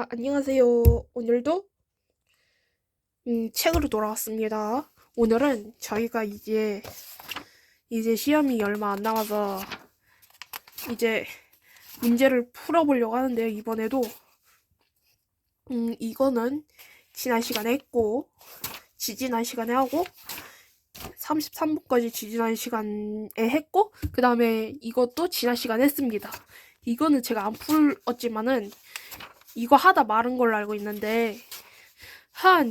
자, 안녕하세요. 오늘도 책으로 돌아왔습니다. 오늘은 저희가 이제 시험이 얼마 안 남아서 이제 문제를 풀어보려고 하는데요. 이번에도 이거는 지난 시간에 했고 지지난 시간에 하고 33분까지 지지난 시간에 했고 그 다음에 이것도 지난 시간에 했습니다. 이거는 제가 안 풀었지만은 이거 하다 마른 걸로 알고 있는데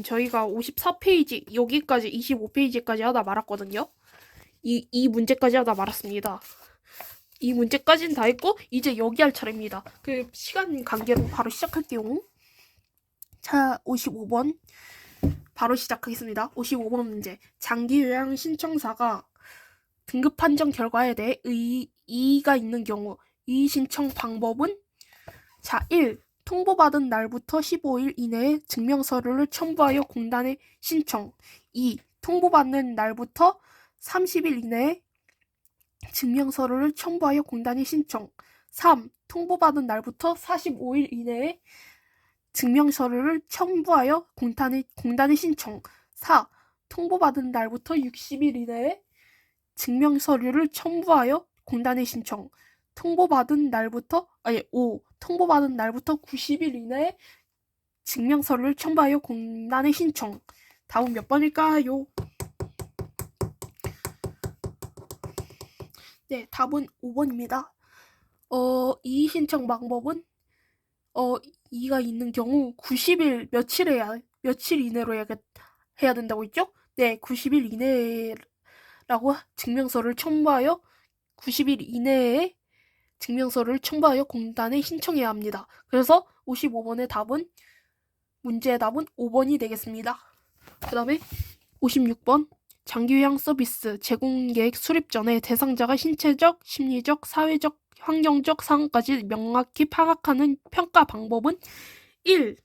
저희가 54페이지 여기까지 25페이지까지 하다 말았거든요. 이 문제까지 하다 말았습니다. 이 문제까지는 다 했고 이제 여기 할 차례입니다. 그 시간 관계로 바로 시작할게요. 자, 55번 바로 시작하겠습니다. 55번 문제. 장기 요양 신청사가 등급 판정 결과에 대해 이의가 있는 경우 이의 신청 방법은 자, 1. 통보받은 날부터 15일 이내에 증명서류를 첨부하여 공단에 신청. 2. 통보받는 날부터 30일 이내에 증명서류를 첨부하여 공단에 신청. 3. 통보받은 날부터 45일 이내에 증명서류를 첨부하여 공단에 신청. 4. 통보받은 날부터 60일 이내에 증명서류를 첨부하여 공단에 신청. 5. 통보받은 날부터 90일 이내에 증명서류를 첨부하여 공단에 신청. 답은 몇 번일까요? 네, 답은 5번입니다. 이의 신청 방법은 이가 있는 경우 90일 며칠 이내로 해야 된다고 했죠? 네, 90일 이내라고 증명서를 첨부하여 90일 이내에 증명서를 첨부하여 공단에 신청해야 합니다. 그래서 55번의 문제의 답은 5번이 되겠습니다. 그 다음에 56번 장기요양 서비스 제공계획 수립 전에 대상자가 신체적, 심리적, 사회적, 환경적 상황까지 명확히 파악하는 평가 방법은 1.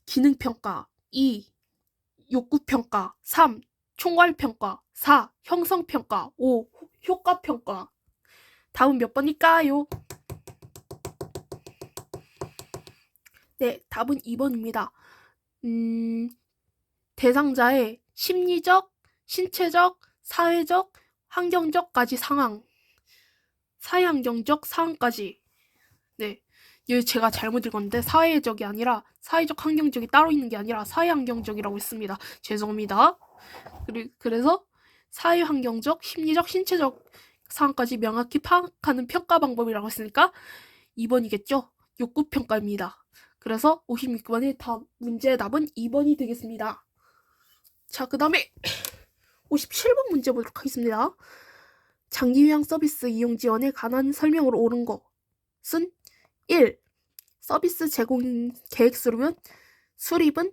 기능평가 2. 욕구평가 3. 총괄평가 4. 형성평가 5. 효과평가. 다음 몇 번일까요? 네, 답은 2번입니다. 대상자의 심리적, 신체적, 사회적, 환경적까지 사회환경적 상황까지. 네, 이거 제가 잘못 읽었는데 사회적이 아니라 사회적 환경적이 따로 있는 게 아니라 사회환경적이라고 했습니다. 죄송합니다. 그래서 사회환경적, 심리적, 신체적 상황까지 명확히 파악하는 평가 방법이라고 했으니까 2번이겠죠? 욕구평가입니다. 그래서 56번의 문제의 답은 2번이 되겠습니다. 자, 그 다음에 57번 문제 보도록 하겠습니다. 장기요양 서비스 이용 지원에 관한 설명으로 옳은 것은 1. 서비스 제공 수립은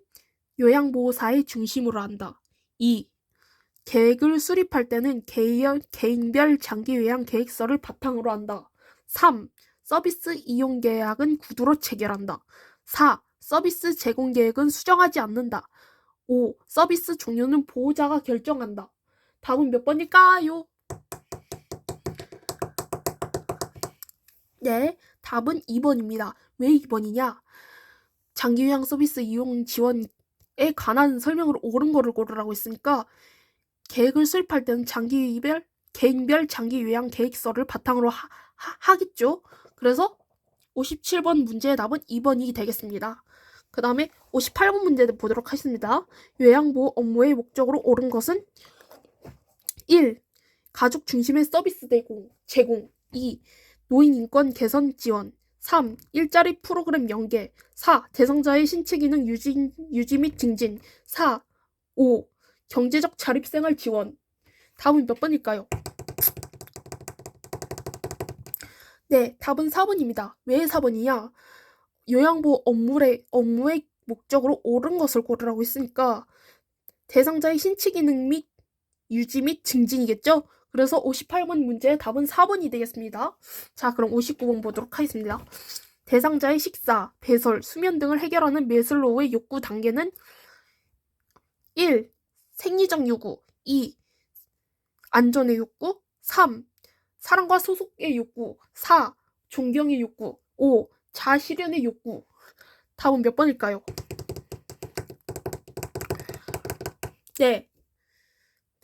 요양보호사의 중심으로 한다. 2. 계획을 수립할 때는 개인별 장기요양 계획서를 바탕으로 한다. 3. 서비스 이용 계약은 구두로 체결한다. 4. 서비스 제공 계획은 수정하지 않는다. 5. 서비스 종료는 보호자가 결정한다. 답은 몇 번일까요? 네, 답은 2번입니다. 왜 2번이냐? 장기요양 서비스 이용 지원에 관한 설명으로 옳은 거를 고르라고 했으니까 계획을 수립할 때는 개인별 장기요양 계획서를 바탕으로 하겠죠. 그래서 57번 문제의 답은 2번이 되겠습니다. 그 다음에 58번 문제 보도록 하겠습니다. 요양보호 업무의 목적으로 옳은 것은 1. 가족 중심의 서비스 제공 2. 노인 인권 개선 지원 3. 일자리 프로그램 연계 4. 대상자의 신체 기능 유지 및 증진 4. 5. 경제적 자립생활 지원. 답은 몇 번일까요? 네, 답은 4번입니다. 왜 4번이냐? 요양보호 업무의 목적으로 옳은 것을 고르라고 했으니까 대상자의 신체 기능 및 유지 및 증진이겠죠? 그래서 58번 문제의 답은 4번이 되겠습니다. 자, 그럼 59번 보도록 하겠습니다. 대상자의 식사, 배설, 수면 등을 해결하는 메슬로우의 욕구 단계는 1. 생리적 요구 2. 안전의 욕구 3. 사랑과 소속의 욕구 4. 존경의 욕구 5. 자아실현의 욕구. 답은 몇 번일까요? 네.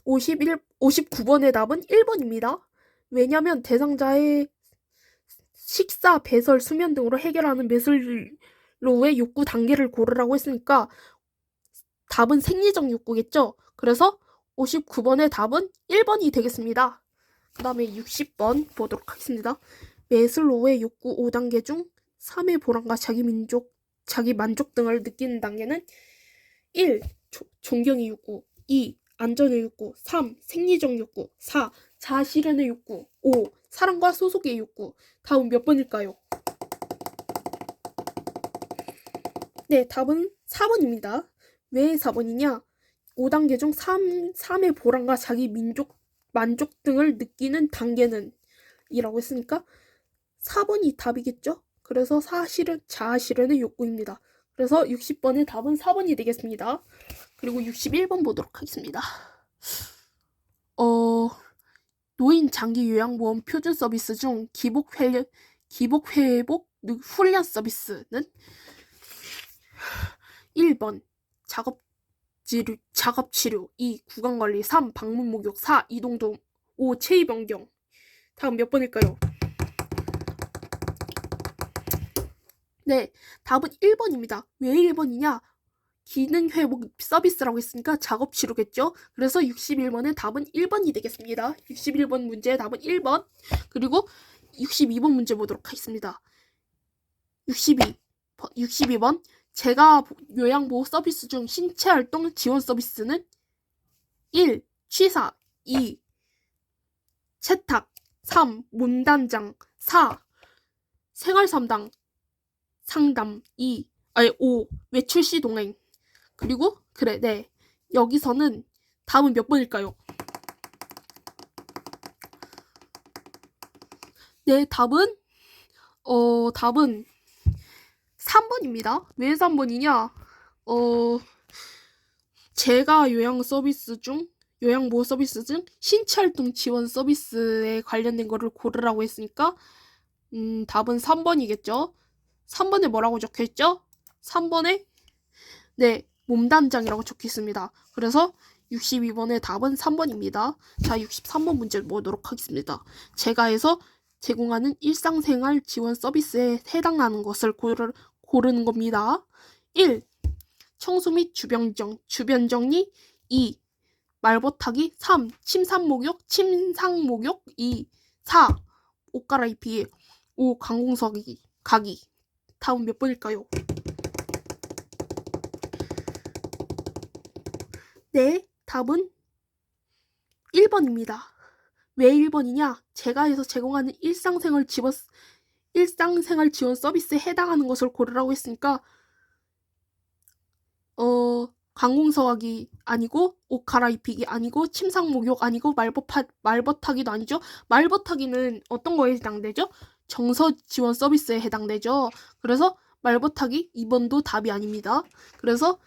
59번의 답은 1번입니다. 왜냐면 대상자의 식사, 배설, 수면 등으로 해결하는 매슬로우의 욕구 단계를 고르라고 했으니까 답은 생리적 욕구겠죠? 그래서 59번의 답은 1번이 되겠습니다. 그 다음에 60번 보도록 하겠습니다. 매슬로우의 욕구 5단계 중 3의 보람과 자기 만족 등을 느끼는 단계는 1. 존경의 욕구, 2. 안전의 욕구, 3. 생리적 욕구, 4. 자아실현의 욕구, 5. 사랑과 소속의 욕구. 다음 몇 번일까요? 네, 답은 4번입니다. 왜 4번이냐? 5단계 중 3의 보람과 자기 만족 등을 느끼는 단계는 이라고 했으니까 4번이 답이겠죠? 그래서 자아실현의 욕구입니다. 그래서 60번의 답은 4번이 되겠습니다. 그리고 61번 보도록 하겠습니다. 노인 장기 요양보험 표준 서비스 중 기복 회복 훈련 서비스는 1번 작업치료, 2. 구강관리, 3. 방문 목욕, 4. 이동도움, 5. 체위 변경. 다음 몇 번일까요? 네, 답은 1번입니다. 왜 1번이냐? 기능 회복 서비스라고 했으니까 작업치료겠죠? 그래서 61번의 답은 1번이 되겠습니다. 61번 문제의 답은 1번. 그리고 62번 문제 보도록 하겠습니다. 62번 재가 요양보호 서비스 중 신체활동 지원 서비스는 1. 취사, 2. 채탁, 3. 몸단장, 4. 생활상담, 5. 외출시 동행. 그리고 네. 여기서는 답은 몇 번일까요? 네, 답은 3번입니다. 왜 3번이냐? 제가 요양보호 서비스 중 신체활동 지원 서비스에 관련된 거를 고르라고 했으니까 답은 3번이겠죠? 3번에 뭐라고 적혀있죠? 3번에 네, 몸단장이라고 적혀있습니다. 그래서 62번의 답은 3번입니다. 자, 63번 문제 보도록 하겠습니다. 제가에서 제공하는 일상생활 지원 서비스에 해당하는 것을 고르는 겁니다. 1. 청소 및 주변 정리, 2. 말버타기, 3. 침상 목욕, 2. 4. 옷 갈아입기, 5. 관공서기 가기. 다음 몇 번일까요? 네, 답은 1번입니다. 왜 1번이냐? 제가에서 제공하는 일상생활 지원 서비스에 해당하는 것을 고르라고 했으니까 관공서하기 아니고 옷 갈아입히기 아니고 침상 목욕 아니고 말버타기도 아니죠. 말버타기는 어떤 거에 해당되죠? 정서 지원 서비스에 해당되죠. 그래서 말버타기 2번도 답이 아닙니다. 그래서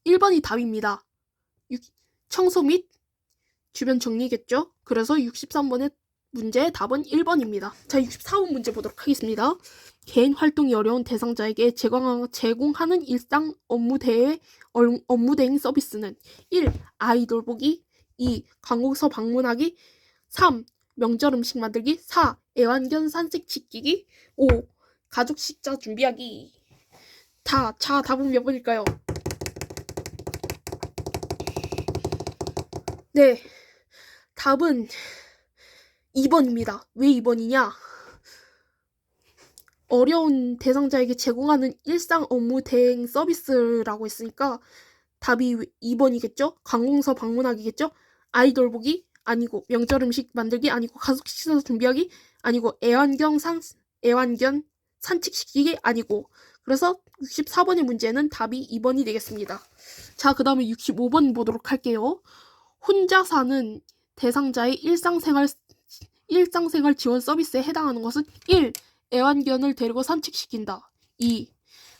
1번이 답입니다. 청소 및 주변 정리겠죠? 그래서 63번의 문제의 답은 1번입니다. 자, 64번 문제 보도록 하겠습니다. 개인 활동이 어려운 대상자에게 제공하는 일상 업무 대행 서비스는 1. 아이돌 보기, 2. 관공서 방문하기, 3. 명절 음식 만들기, 4. 애완견 산책 시키기, 5. 가족 식사 준비하기. 자, 답은 몇 번일까요? 네, 답은 2번입니다. 왜 2번이냐? 어려운 대상자에게 제공하는 일상 업무 대행 서비스라고 했으니까 답이 2번이겠죠? 관공서 방문하기겠죠? 아이돌 보기 아니고, 명절 음식 만들기 아니고, 가족 식사 준비하기 아니고, 애완견 산책시키기 아니고. 그래서 64번의 문제는 답이 2번이 되겠습니다. 자, 그 다음에 65번 보도록 할게요. 혼자 사는 대상자의 일상생활 지원 서비스에 해당하는 것은 1. 애완견을 데리고 산책시킨다. 2.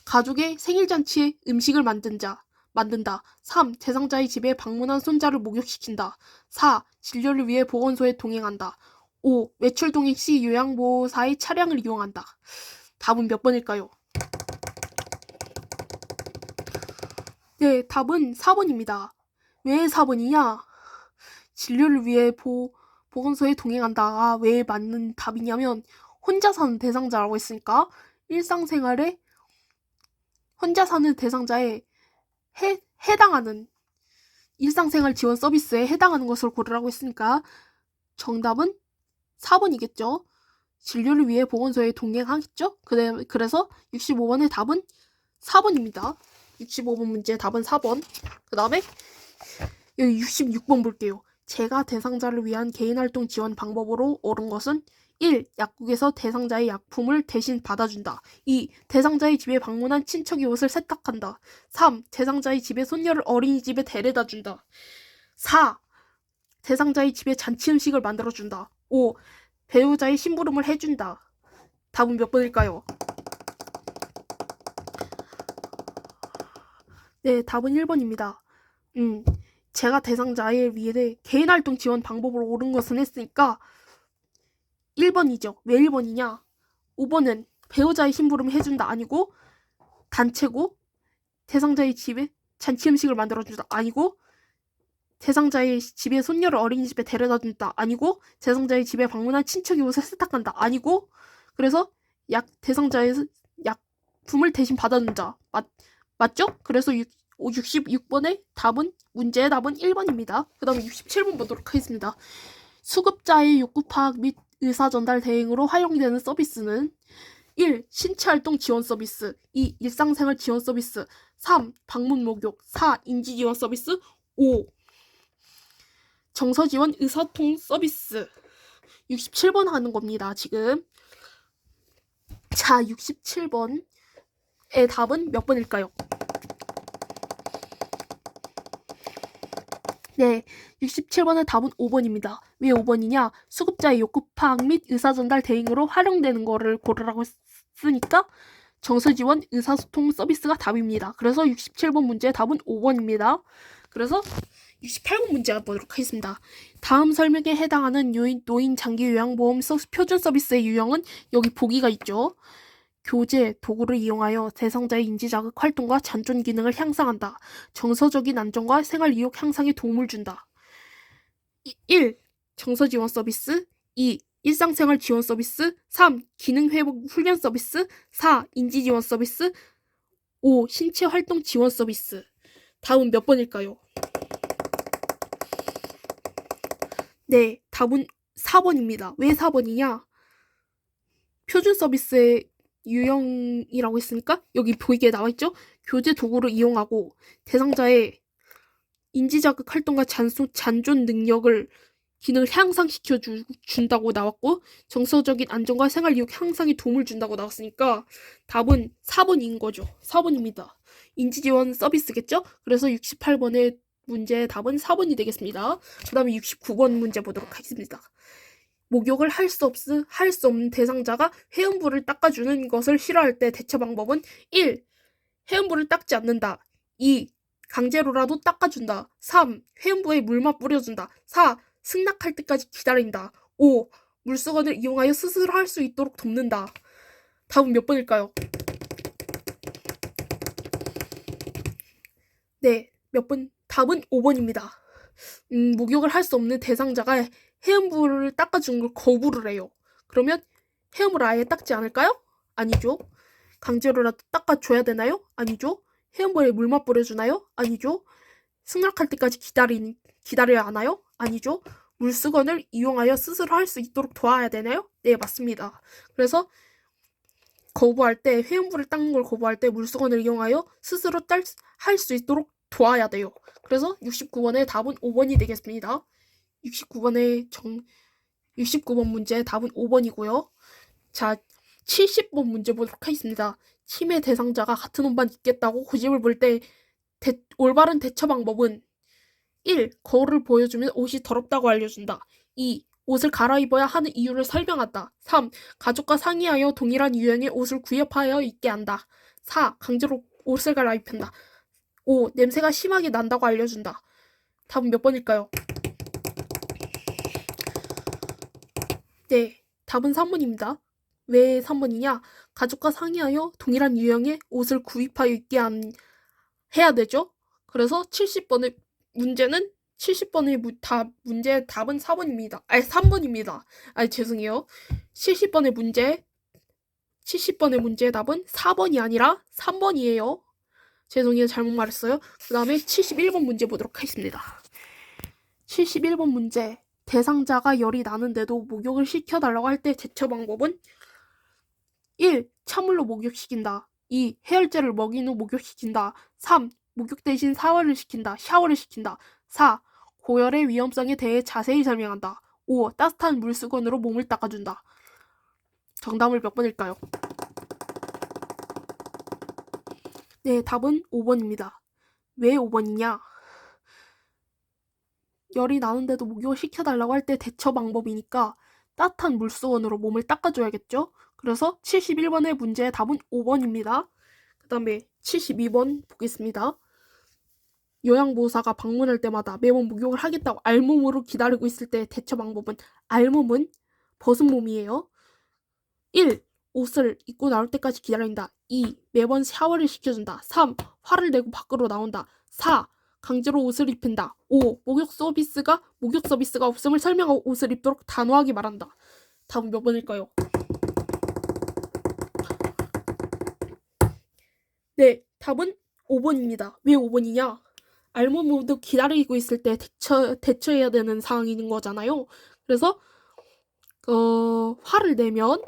가족의 생일잔치에 음식을 만든다. 3. 대상자의 집에 방문한 손자를 목욕시킨다. 4. 진료를 위해 보건소에 동행한다. 5. 외출 동행 시 요양보호사의 차량을 이용한다. 답은 몇 번일까요? 네, 답은 4번입니다. 왜 4번이냐? 진료를 위해 보건소에 동행한다가 왜 맞는 답이냐면 혼자 사는 대상자라고 했으니까 일상생활에 혼자 사는 대상자에 해당하는 일상생활 지원 서비스에 해당하는 것을 고르라고 했으니까 정답은 4번이겠죠. 진료를 위해 보건소에 동행하겠죠. 그래서 65번의 답은 4번입니다. 65번 문제 답은 4번. 그 다음에 여기 66번 볼게요. 제가 대상자를 위한 개인활동 지원 방법으로 옳은 것은 1. 약국에서 대상자의 약품을 대신 받아준다. 2. 대상자의 집에 방문한 친척의 옷을 세탁한다. 3. 대상자의 집에 손녀를 어린이집에 데려다준다. 4. 대상자의 집에 잔치 음식을 만들어준다. 5. 배우자의 심부름을 해준다. 답은 몇 번일까요? 네, 답은 1번입니다. 제가 대상자의 위에 개인활동 지원 방법으로 옳은 것은 했으니까 1번이죠. 왜 1번이냐? 5번은 배우자의 심부름을 해준다 아니고 단체고 대상자의 집에 잔치 음식을 만들어준다 아니고 대상자의 집에 손녀를 어린이집에 데려다준다 아니고 대상자의 집에 방문한 친척의 옷을 세탁한다 아니고 그래서 대상자의 약품을 대신 받아준다. 맞죠? 그래서 66번의 문제의 답은 1번입니다. 그 다음에 67번 보도록 하겠습니다. 수급자의 욕구 파악 및 의사 전달 대행으로 활용되는 서비스는 1. 신체활동 지원 서비스 2. 일상생활 지원 서비스 3. 방문 목욕 4. 인지 지원 서비스 5. 정서 지원 의사통 서비스 67번 하는 겁니다. 지금 자 67번의 답은 몇 번일까요? 네, 67번의 답은 5번입니다. 왜 5번이냐? 수급자의 욕구 파악 및 의사전달 대행으로 활용되는 거를 고르라고 했으니까 정서지원 의사소통 서비스가 답입니다. 그래서 67번 문제의 답은 5번입니다. 그래서 68번 문제 보도록 하겠습니다. 다음 설명에 해당하는 노인 장기 요양보험 표준 서비스의 유형은 여기 보기가 있죠. 교재, 도구를 이용하여 대상자의 인지자극 활동과 잔존 기능을 향상한다. 정서적인 안정과 생활 의욕 향상에 도움을 준다. 1. 정서 지원 서비스 2. 일상생활 지원 서비스 3. 기능 회복 훈련 서비스 4. 인지 지원 서비스 5. 신체 활동 지원 서비스 다음 몇 번일까요? 네, 답은 4번입니다. 왜 4번이냐? 표준 서비스의 유형이라고 했으니까 여기 보이게 나와있죠? 교재 도구를 이용하고 대상자의 인지자극 활동과 잔존 능력을 기능을 향상시켜 준다고 나왔고 정서적인 안정과 생활이욕 향상에 도움을 준다고 나왔으니까 답은 4번인 거죠. 4번입니다. 인지지원 서비스겠죠? 그래서 68번의 문제의 답은 4번이 되겠습니다. 그 다음에 69번 문제 보도록 하겠습니다. 목욕을 할 수 없는 대상자가 회음부를 닦아주는 것을 싫어할 때 대처 방법은 1. 회음부를 닦지 않는다. 2. 강제로라도 닦아준다. 3. 회음부에 물만 뿌려준다. 4. 승낙할 때까지 기다린다. 5. 물수건을 이용하여 스스로 할 수 있도록 돕는다. 답은 몇 번일까요? 네, 몇 번? 답은 5번입니다. 목욕을 할 수 없는 대상자가 회음부를 닦아주는 걸 거부를 해요. 그러면 회음부를 아예 닦지 않을까요? 아니죠. 강제로라도 닦아줘야 되나요? 아니죠. 회음부에 물만 뿌려주나요? 아니죠. 승낙할 때까지 기다려야 하나요? 아니죠. 물수건을 이용하여 스스로 할 수 있도록 도와야 되나요? 네, 맞습니다. 그래서 거부할 때 회음부를 닦는 걸 거부할 때 물수건을 이용하여 스스로 할 수 있도록 도와야 돼요. 그래서 69번의 답은 5번이 되겠습니다. 69번 문제의 답은 5번이고요. 자, 70번 문제 보도록 하겠습니다. 치매 대상자가 같은 옷만 입겠다고 고집을 부릴 때 올바른 대처 방법은 1. 거울을 보여주면 옷이 더럽다고 알려준다. 2. 옷을 갈아입어야 하는 이유를 설명한다. 3. 가족과 상의하여 동일한 유형의 옷을 구입하여 입게 한다. 4. 강제로 옷을 갈아입힌다. 5. 냄새가 심하게 난다고 알려준다. 답은 몇 번일까요? 네, 답은 3번입니다. 왜 3번이냐? 가족과 상의하여 동일한 유형의 옷을 구입하여 입게 해야 되죠? 그래서 70번의 문제는 70번의 문제 답은 4번입니다. 아니 3번입니다. 아니 죄송해요. 70번의 문제 70번의 문제의 답은 4번이 아니라 3번이에요. 죄송해요. 잘못 말했어요. 그 다음에 71번 문제 보도록 하겠습니다. 71번 문제. 대상자가 열이 나는데도 목욕을 시켜달라고 할 때 대처 방법은 1. 찬물로 목욕시킨다. 2. 해열제를 먹인 후 목욕시킨다. 3. 목욕 대신 샤워를 시킨다. 4. 고열의 위험성에 대해 자세히 설명한다. 5. 따뜻한 물수건으로 몸을 닦아준다. 정답을 몇 번일까요? 네, 답은 5번입니다. 왜 5번이냐? 열이 나는데도 목욕을 시켜달라고 할 때 대처 방법이니까 따뜻한 물수건으로 몸을 닦아줘야겠죠? 그래서 71번의 문제의 답은 5번입니다. 그 다음에 72번 보겠습니다. 요양보호사가 방문할 때마다 매번 목욕을 하겠다고 알몸으로 기다리고 있을 때 대처 방법은 알몸은 벗은 몸이에요. 1. 옷을 입고 나올 때까지 기다린다. 2. 매번 샤워를 시켜준다. 3. 화를 내고 밖으로 나온다. 4. 강제로 옷을 입힌다. 5. 목욕 서비스가 없음을 설명하고 옷을 입도록 단호하게 말한다. 답은 몇 번일까요? 네, 답은 5번입니다. 왜 5번이냐? 알몸으로 기다리고 있을 때 대처해야 되는 상황인 거잖아요. 그래서 화를 내면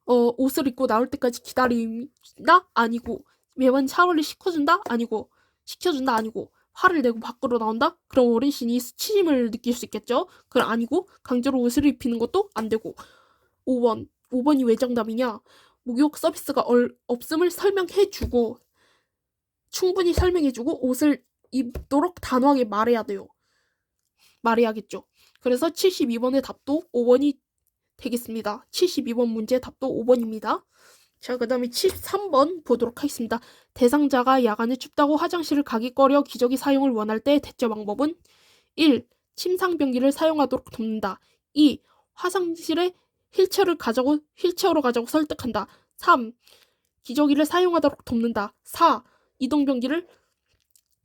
옷을 입고 나올 때까지 기다린다? 아니고 매번 샤워를 시켜준다? 아니고 화를 내고 밖으로 나온다? 그럼 어르신이 수치심을 느낄 수 있겠죠? 그럼 아니고 강제로 옷을 입히는 것도 안 되고 5번이 왜 정답이냐? 목욕 서비스가 없음을 설명해주고 충분히 설명해주고 옷을 입도록 단호하게 말해야겠죠. 그래서 72번의 답도 5번이 되겠습니다. 72번 문제 답도 5번입니다. 자, 그 다음에 73번 보도록 하겠습니다. 대상자가 야간에 춥다고 화장실을 가기 꺼려 기저귀 사용을 원할 때 대처 방법은 1. 침상변기를 사용하도록 돕는다. 2. 화장실에 휠체어로 가자고 설득한다. 3. 기저귀를 사용하도록 돕는다. 4. 이동변기를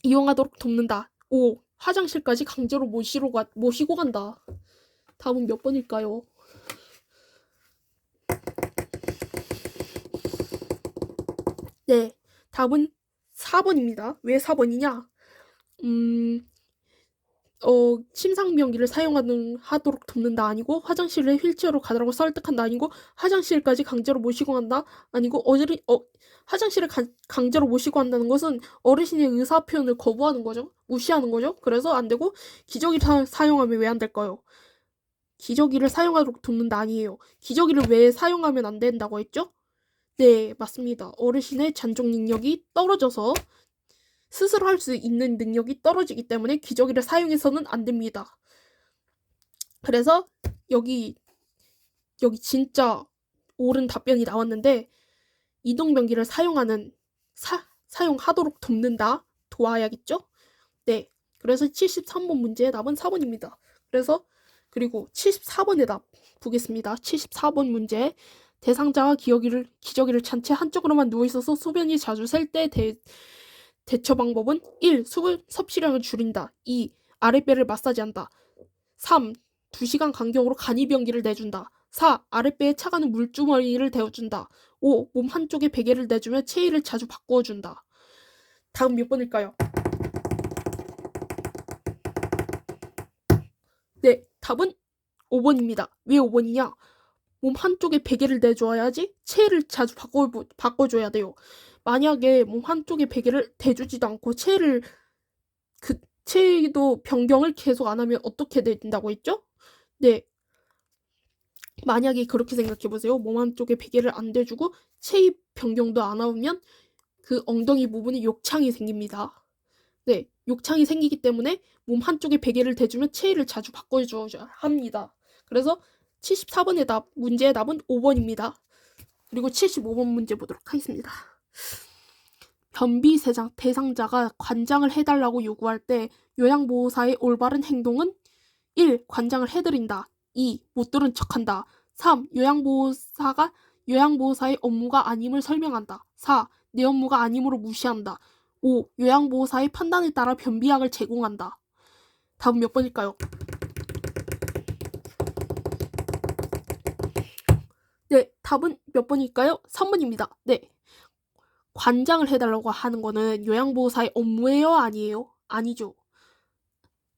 이용하도록 돕는다. 5. 화장실까지 강제로 모시고 간다. 답은 몇 번일까요? 네, 답은 4번입니다. 왜 4번이냐? 침상변기를 하도록 돕는다 아니고 화장실에 휠체어로 가라고 설득한다 아니고 화장실까지 강제로 모시고 간다 아니고 화장실에 강제로 모시고 간다는 것은 어르신의 의사 표현을 거부하는 거죠. 무시하는 거죠. 그래서 안 되고 기저귀를 사용하면 왜 안 될까요? 기저귀를 사용하도록 돕는다 아니에요. 기저귀를 왜 사용하면 안 된다고 했죠? 네, 맞습니다. 어르신의 잔존 능력이 떨어져서 스스로 할 수 있는 능력이 떨어지기 때문에 기저귀를 사용해서는 안 됩니다. 그래서 여기 진짜 옳은 답변이 나왔는데 이동변기를 사용하도록 돕는다. 도와야겠죠? 네. 그래서 73번 문제의 답은 4번입니다. 그리고 74번의 답 보겠습니다. 74번 문제. 대상자가 기저귀를 찬 채 한쪽으로만 누워있어서 소변이 자주 셀 때 대처 방법은 1. 섭취량을 줄인다. 2. 아랫배를 마사지한다. 3. 2시간 간격으로 간이변기를 내준다. 4. 아랫배에 차가운 물주머니를 대어준다. 5. 몸 한쪽에 베개를 내주며 체위를 자주 바꾸어준다. 다음 몇 번일까요? 네, 답은 5번입니다. 왜 5번이냐? 몸 한쪽에 베개를 내줘야지 체위를 자주 바꿔줘야 돼요. 만약에 몸 한쪽에 베개를 대주지도 않고 체위도 변경을 계속 안 하면 어떻게 된다고 했죠? 네. 만약에 그렇게 생각해보세요. 몸 한쪽에 베개를 안 대주고 체위 변경도 안 하면 그 엉덩이 부분에 욕창이 생깁니다. 네, 욕창이 생기기 때문에 몸 한쪽에 베개를 대주면 체위를 자주 바꿔줘야 합니다. 그래서 74번의 문제의 답은 5번입니다. 그리고 75번 문제 보도록 하겠습니다. 변비 대상자가 관장을 해달라고 요구할 때 요양보호사의 올바른 행동은 1. 관장을 해드린다. 2. 못 들은 척한다. 3. 요양보호사의 업무가 아님을 설명한다. 4. 내 업무가 아니므로 무시한다. 5. 요양보호사의 판단에 따라 변비약을 제공한다. 답은 몇 번일까요? 네, 답은 몇 번일까요? 3번입니다. 네. 관장을 해달라고 하는 거는 요양보호사의 업무예요? 아니에요? 아니죠.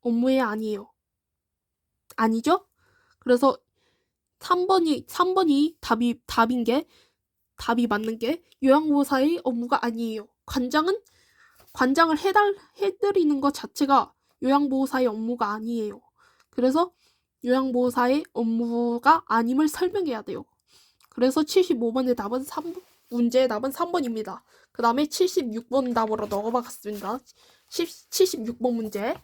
업무예요? 아니에요? 아니죠? 그래서 3번이 답이 맞는 게 요양보호사의 업무가 아니에요. 관장을 해드리는 것 자체가 요양보호사의 업무가 아니에요. 그래서 요양보호사의 업무가 아님을 설명해야 돼요. 그래서 75번의 답은 문제의 답은 3번입니다. 그 다음에 76번 답으로 넘어가겠습니다. 76번 문제.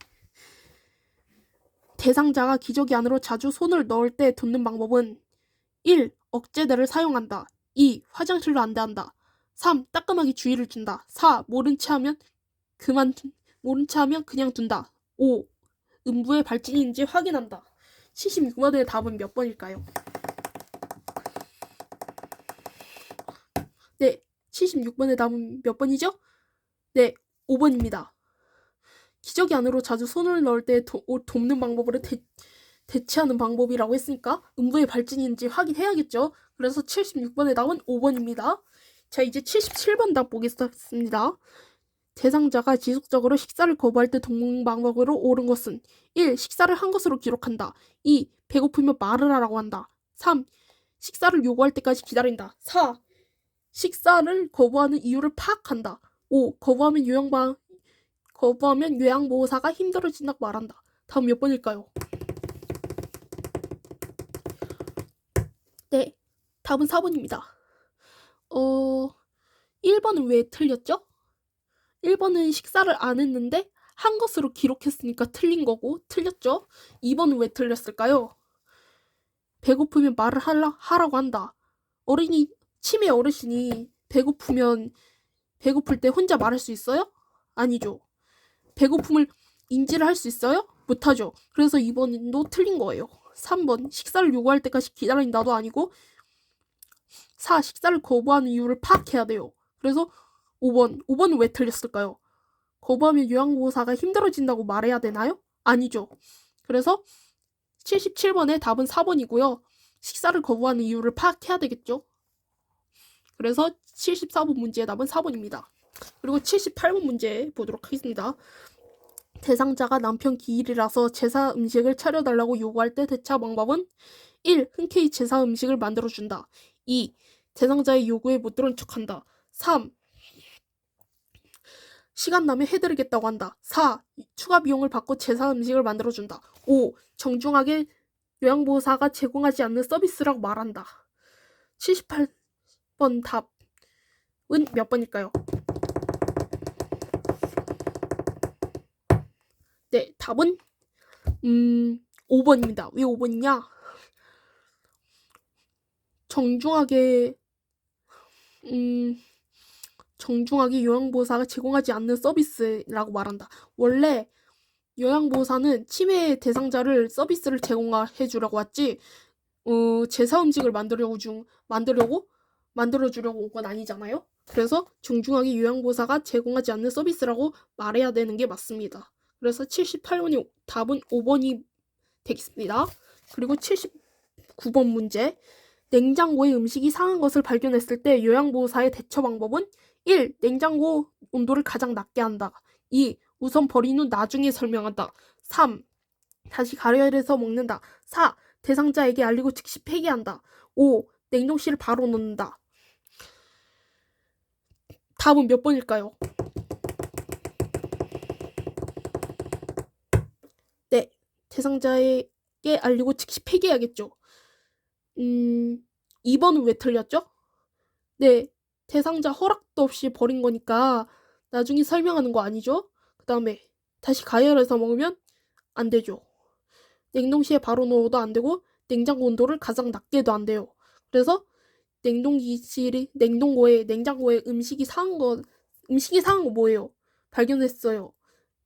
대상자가 기저귀 안으로 자주 손을 넣을 때 돕는 방법은 1. 억제대를 사용한다. 2. 화장실로 안내한다. 3. 따끔하게 주의를 준다. 4. 모른 채 하면 그냥 둔다. 5. 음부의 발진인지 확인한다. 76번의 답은 몇 번일까요? 네, 76번의 답은 몇 번이죠? 네, 5번입니다. 기저귀 안으로 자주 손을 넣을 때 돕는 방법으로 대체하는 방법이라고 했으니까 음부의 발진인지 확인해야겠죠. 그래서 76번의 답은 5번입니다. 자, 이제 77번 답 보겠습니다. 대상자가 지속적으로 식사를 거부할 때 돕는 방법으로 옳은 것은 1. 식사를 한 것으로 기록한다. 2. 배고프면 말을 하라고 한다. 3. 식사를 요구할 때까지 기다린다. 4. 식사를 거부하는 이유를 파악한다. 5. 거부하면 요양보호사가 힘들어진다고 말한다. 다음 몇 번일까요? 네, 답은 4번입니다. 1번은 왜 틀렸죠? 1번은 식사를 안 했는데 한 것으로 기록했으니까 틀린 거고 틀렸죠? 2번은 왜 틀렸을까요? 배고프면 말을 하라고 한다. 치매 어르신이 배고플 때 혼자 말할 수 있어요? 아니죠. 배고픔을 인지를 할 수 있어요? 못하죠. 그래서 2번도 틀린 거예요. 3번 식사를 요구할 때까지 기다린다도 아니고 4. 식사를 거부하는 이유를 파악해야 돼요. 그래서 5번은 왜 틀렸을까요? 거부하면 요양보호사가 힘들어진다고 말해야 되나요? 아니죠. 그래서 77번의 답은 4번이고요. 식사를 거부하는 이유를 파악해야 되겠죠. 그래서 74번 문제의 답은 4번입니다. 그리고 78번 문제 보도록 하겠습니다. 대상자가 남편 기일이라서 제사 음식을 차려달라고 요구할 때 대처 방법은 1. 흔쾌히 제사 음식을 만들어준다. 2. 대상자의 요구에 못 들은 척한다. 3. 시간 나면 해드리겠다고 한다. 4. 추가 비용을 받고 제사 음식을 만들어준다. 5. 정중하게 요양보호사가 제공하지 않는 서비스라고 말한다. 78번 답은 몇 번일까요? 네, 답은 5번입니다. 왜 5번이냐? 정중하게 요양보호사가 제공하지 않는 서비스라고 말한다. 원래 요양보호사는 치매 대상자를 서비스를 제공해 주려고 왔지 제사 음식을 만들어주려고 온 건 아니잖아요. 그래서 정중하게 요양보호사가 제공하지 않는 서비스라고 말해야 되는 게 맞습니다. 그래서 78번이 답은 5번이 되겠습니다. 그리고 79번 문제. 냉장고에 음식이 상한 것을 발견했을 때 요양보호사의 대처 방법은 1. 냉장고 온도를 가장 낮게 한다. 2. 우선 버린 후 나중에 설명한다. 3. 다시 가열해서 먹는다. 4. 대상자에게 알리고 즉시 폐기한다. 5. 냉동실을 바로 넣는다. 답은 몇 번일까요? 네. 대상자에게 알리고 즉시 폐기해야겠죠. 2번은 왜 틀렸죠? 네. 대상자 허락도 없이 버린 거니까 나중에 설명하는 거 아니죠? 그 다음에 다시 가열해서 먹으면 안 되죠. 냉동실에 바로 넣어도 안 되고 냉장고 온도를 가장 낮게 해도 안 돼요. 그래서 냉장고에 음식이 상한 거 뭐예요? 발견했어요.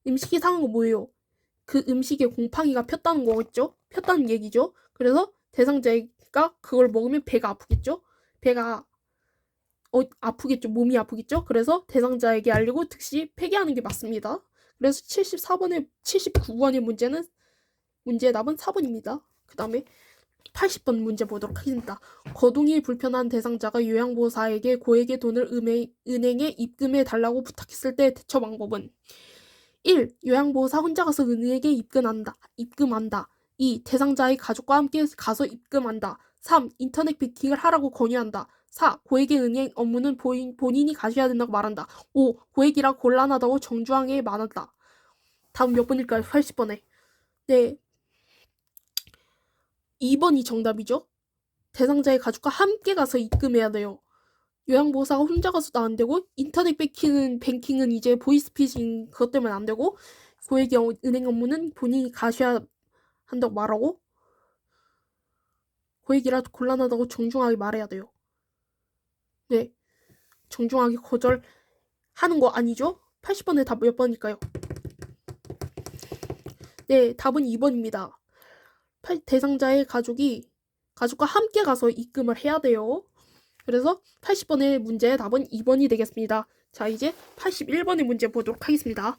음식이 상한 거 뭐예요? 그 음식에 곰팡이가 폈다는 거겠죠? 폈다는 얘기죠. 그래서 대상자가 그걸 먹으면 배가 아프겠죠? 배가 아프겠죠. 몸이 아프겠죠. 그래서 대상자에게 알리고 즉시 폐기하는 게 맞습니다. 그래서 79번의 문제의 답은 4번입니다. 그 다음에 80번 문제 보도록 하겠습니다. 거동이 불편한 대상자가 요양보호사에게 고액의 돈을 은행에 입금해 달라고 부탁했을 때 대처 방법은 1. 요양보호사 혼자 가서 은행에 입금한다. 2. 대상자의 가족과 함께 가서 입금한다. 3. 인터넷 뱅킹을 하라고 권유한다. 4. 고액의 은행 업무는 본인이 가셔야 된다고 말한다. 5. 고액이라 곤란하다고 정중하게 말한다. 다음 몇 번일까요? 80번에. 네. 2번이 정답이죠. 대상자의 가족과 함께 가서 입금해야 돼요. 요양보호사가 혼자 가서도 안 되고 인터넷 뱅킹은 이제 보이스피싱 그것 때문에 안 되고 고액의 은행 업무는 본인이 가셔야 한다고 말하고 고액이라 곤란하다고 정중하게 말해야 돼요. 네, 정중하게 거절하는 거 아니죠? 80번의 답 몇 번일까요? 네, 답은 2번입니다. 대상자의 가족과 함께 가서 입금을 해야 돼요. 그래서 80번의 문제의 답은 2번이 되겠습니다. 자, 이제 81번의 문제 보도록 하겠습니다.